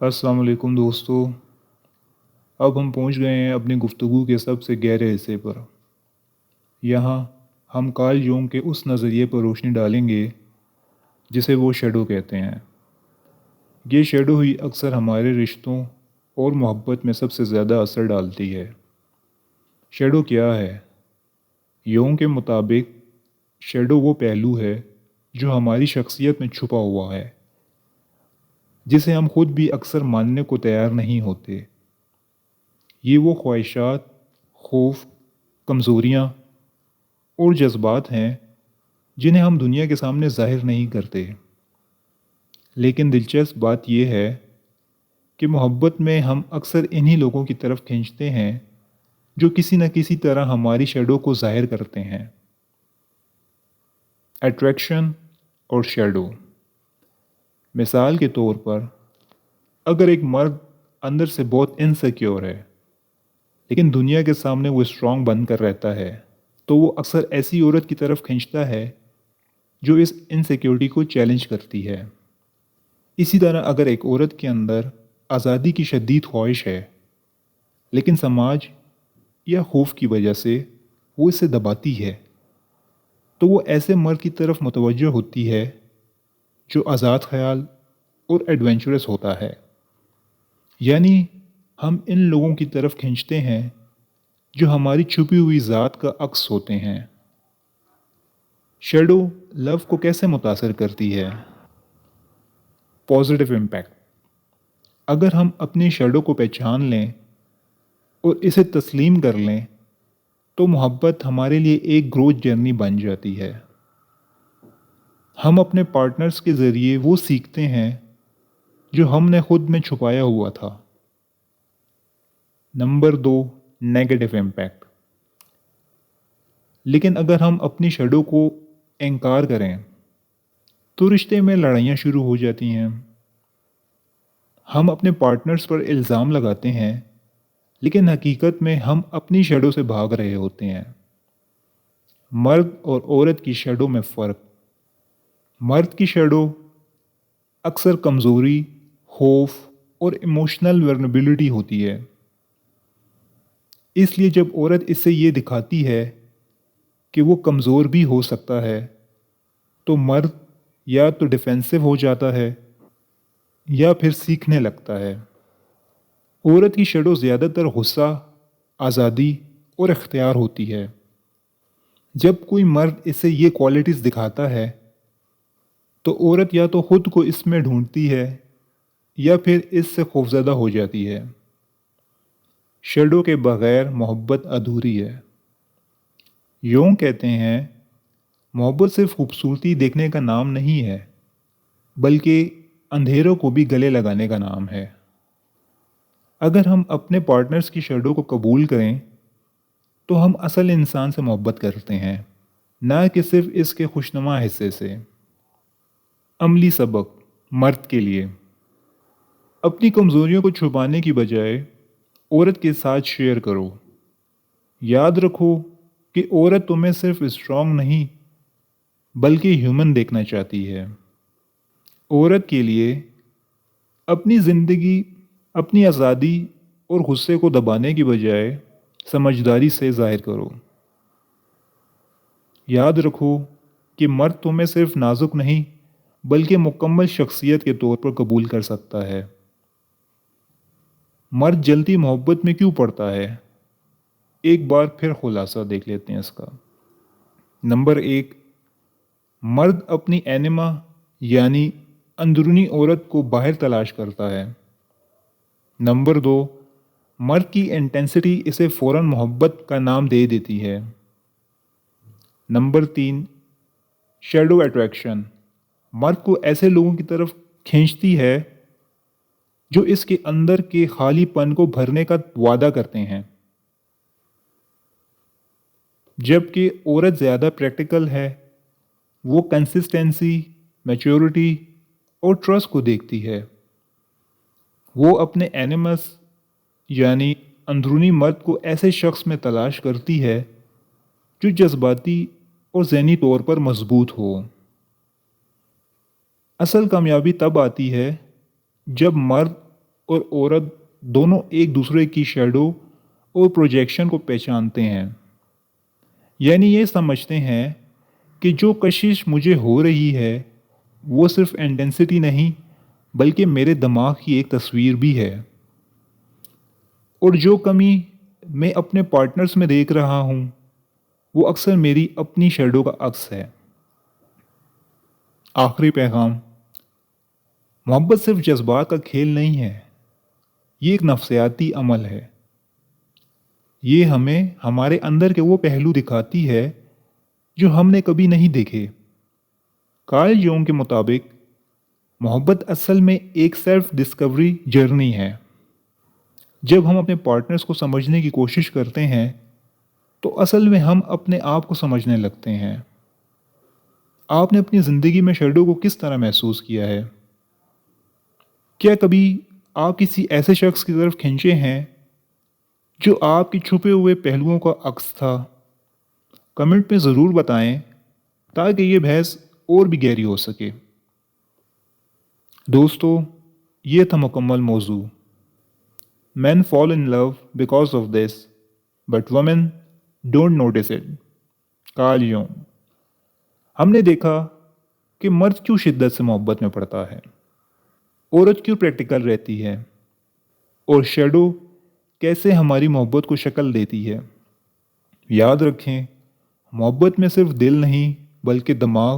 السلام علیکم دوستو، اب ہم پہنچ گئے ہیں اپنی گفتگو کے سب سے گہرے حصے پر۔ یہاں ہم کارل یونگ کے اس نظریے پر روشنی ڈالیں گے جسے وہ شیڈو کہتے ہیں۔ یہ شیڈو ہی اکثر ہمارے رشتوں اور محبت میں سب سے زیادہ اثر ڈالتی ہے۔ شیڈو کیا ہے؟ یونگ کے مطابق شیڈو وہ پہلو ہے جو ہماری شخصیت میں چھپا ہوا ہے، جسے ہم خود بھی اکثر ماننے کو تیار نہیں ہوتے۔ یہ وہ خواہشات، خوف، کمزوریاں اور جذبات ہیں جنہیں ہم دنیا کے سامنے ظاہر نہیں کرتے۔ لیکن دلچسپ بات یہ ہے کہ محبت میں ہم اکثر انہی لوگوں کی طرف کھینچتے ہیں جو کسی نہ کسی طرح ہماری شیڈو کو ظاہر کرتے ہیں۔ اٹریکشن اور شیڈو۔ مثال کے طور پر، اگر ایک مرد اندر سے بہت انسیکیور ہے لیکن دنیا کے سامنے وہ اسٹرانگ بن کر رہتا ہے، تو وہ اکثر ایسی عورت کی طرف کھینچتا ہے جو اس انسیکیورٹی کو چیلنج کرتی ہے۔ اسی طرح اگر ایک عورت کے اندر آزادی کی شدید خواہش ہے لیکن سماج یا خوف کی وجہ سے وہ اسے دباتی ہے، تو وہ ایسے مرد کی طرف متوجہ ہوتی ہے جو آزاد خیال اور ایڈونچرس ہوتا ہے۔ یعنی ہم ان لوگوں کی طرف کھینچتے ہیں جو ہماری چھپی ہوئی ذات کا عکس ہوتے ہیں۔ شیڈو لو کو کیسے متاثر کرتی ہے؟ Positive impact. اگر ہم اپنی شیڈو کو پہچان لیں اور اسے تسلیم کر لیں تو محبت ہمارے لیے ایک گروتھ جرنی بن جاتی ہے۔ ہم اپنے پارٹنرز کے ذریعے وہ سیکھتے ہیں جو ہم نے خود میں چھپایا ہوا تھا۔ Number 2، negative impact. لیکن اگر ہم اپنی شیڈو کو انکار کریں تو رشتے میں لڑائیاں شروع ہو جاتی ہیں۔ ہم اپنے پارٹنرز پر الزام لگاتے ہیں لیکن حقیقت میں ہم اپنی شیڈو سے بھاگ رہے ہوتے ہیں۔ مرد اور عورت کی شیڈو میں فرق۔ مرد کی شیڈو اکثر کمزوری، خوف اور ایموشنل ورنیبلٹی ہوتی ہے۔ اس لیے جب عورت اس سے یہ دکھاتی ہے کہ وہ کمزور بھی ہو سکتا ہے تو مرد یا تو ڈیفینسو ہو جاتا ہے یا پھر سیکھنے لگتا ہے۔ عورت کی شیڈو زیادہ تر غصہ، آزادی اور اختیار ہوتی ہے۔ جب کوئی مرد اسے یہ کوالٹیز دکھاتا ہے تو عورت یا تو خود کو اس میں ڈھونڈتی ہے یا پھر اس سے خوفزدہ ہو جاتی ہے۔ شیڈو کے بغیر محبت ادھوری ہے۔ یونگ کہتے ہیں محبت صرف خوبصورتی دیکھنے کا نام نہیں ہے بلکہ اندھیروں کو بھی گلے لگانے کا نام ہے۔ اگر ہم اپنے پارٹنرز کی شیڈو کو قبول کریں تو ہم اصل انسان سے محبت کرتے ہیں، نہ کہ صرف اس کے خوشنما حصے سے۔ عملی سبق مرد کے لیے۔ اپنی کمزوریوں کو چھپانے کی بجائے عورت کے ساتھ شیئر کرو۔ یاد رکھو کہ عورت تمہیں صرف اسٹرانگ نہیں بلکہ ہیومن دیکھنا چاہتی ہے۔ عورت کے لیے اپنی زندگی، اپنی آزادی اور غصے کو دبانے کی بجائے سمجھداری سے ظاہر کرو۔ یاد رکھو کہ مرد تمہیں صرف نازک نہیں بلکہ مکمل شخصیت کے طور پر قبول کر سکتا ہے۔ مرد جلدی محبت میں کیوں پڑتا ہے؟ ایک بار پھر خلاصہ دیکھ لیتے ہیں اس کا۔ نمبر 1، مرد اپنی اینما یعنی اندرونی عورت کو باہر تلاش کرتا ہے۔ نمبر 2، مرد کی انٹینسٹی اسے فوراً محبت کا نام دے دیتی ہے۔ نمبر 3، شیڈو اٹریکشن، مرد کو ایسے لوگوں کی طرف کھینچتی ہے جو اس کے اندر کے خالی پن کو بھرنے کا وعدہ کرتے ہیں، جبکہ عورت زیادہ پریکٹیکل ہے۔ وہ کنسسٹنسی، میچورٹی اور ٹرسٹ کو دیکھتی ہے۔ وہ اپنے اینیمس یعنی اندرونی مرد کو ایسے شخص میں تلاش کرتی ہے جو جذباتی اور ذہنی طور پر مضبوط ہو۔ اصل کامیابی تب آتی ہے جب مرد اور عورت دونوں ایک دوسرے کی شیڈو اور پروجیکشن کو پہچانتے ہیں، یعنی یہ سمجھتے ہیں کہ جو کشش مجھے ہو رہی ہے وہ صرف انٹینسٹی نہیں بلکہ میرے دماغ کی ایک تصویر بھی ہے، اور جو کمی میں اپنے پارٹنرز میں دیکھ رہا ہوں وہ اکثر میری اپنی شیڈو کا عکس ہے۔ آخری پیغام، محبت صرف جذبات کا کھیل نہیں ہے، یہ ایک نفسیاتی عمل ہے۔ یہ ہمیں ہمارے اندر کے وہ پہلو دکھاتی ہے جو ہم نے کبھی نہیں دیکھے۔ کارل جونگ کے مطابق محبت اصل میں ایک سیلف ڈسکوری جرنی ہے۔ جب ہم اپنے پارٹنرز کو سمجھنے کی کوشش کرتے ہیں تو اصل میں ہم اپنے آپ کو سمجھنے لگتے ہیں۔ آپ نے اپنی زندگی میں شیڈو کو کس طرح محسوس کیا ہے؟ کیا کبھی آپ کسی ایسے شخص کی طرف کھنچے ہیں جو آپ کے چھپے ہوئے پہلوؤں کا عکس تھا؟ کمنٹ میں ضرور بتائیں تاکہ یہ بحث اور بھی گہری ہو سکے۔ دوستو، یہ تھا مکمل موضوع۔ Men fall in love because of this, but women don't notice it۔ Carl Jung. ہم نے دیکھا کہ مرد کیوں شدت سے محبت میں پڑتا ہے، عورت کیوں پریکٹیکل رہتی ہے، اور شیڈو کیسے ہماری محبت کو شکل دیتی ہے۔ یاد رکھیں، محبت میں صرف دل نہیں بلکہ دماغ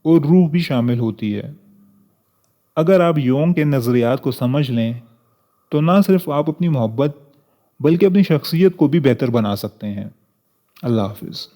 اور روح بھی شامل ہوتی ہے۔ اگر آپ یونگ کے نظریات کو سمجھ لیں تو نہ صرف آپ اپنی محبت بلکہ اپنی شخصیت کو بھی بہتر بنا سکتے ہیں۔ اللہ حافظ۔